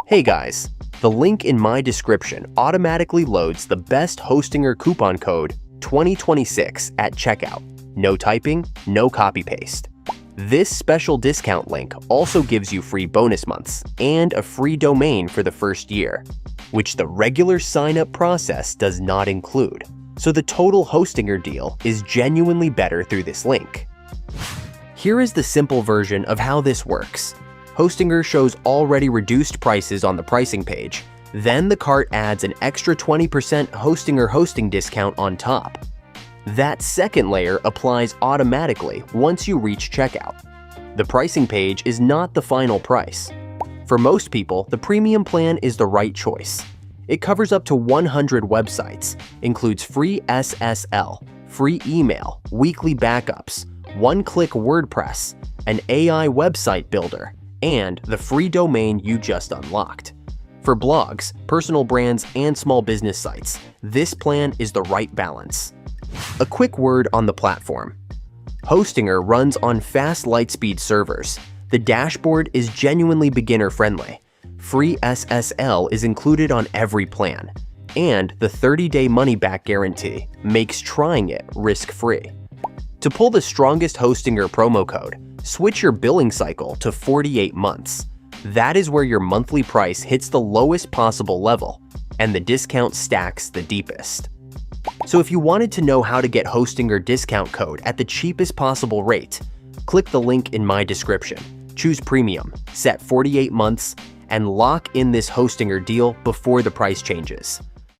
Hey guys, the link in my description automatically loads the best Hostinger coupon code 2026 at checkout. No typing, no copy-paste. This special discount link also gives you free bonus months and a free domain for the first year, which the regular sign-up process does not include. So the total Hostinger deal is genuinely better through this link. Here is the simple version of how this works. Hostinger shows already reduced prices on the pricing page. Then the cart adds an extra 20% Hostinger hosting discount on top. That second layer applies automatically once you reach checkout. The pricing page is not the final price. For most people, the premium plan is the right choice. It covers up to 100 websites, includes free SSL, free email, weekly backups, one-click WordPress, an AI website builder, and the free domain you just unlocked. For blogs, personal brands, and small business sites, this plan is the right balance. A quick word on the platform. Hostinger runs on fast Lightspeed servers. The dashboard is genuinely beginner-friendly. Free SSL is included on every plan. And the 30-day money-back guarantee makes trying it risk-free. To pull the strongest Hostinger promo code, switch your billing cycle to 48 months. That is where your monthly price hits the lowest possible level, and the discount stacks the deepest. So if you wanted to know how to get Hostinger discount code at the cheapest possible rate, click the link in my description, choose Premium, set 48 months, and lock in this Hostinger deal before the price changes.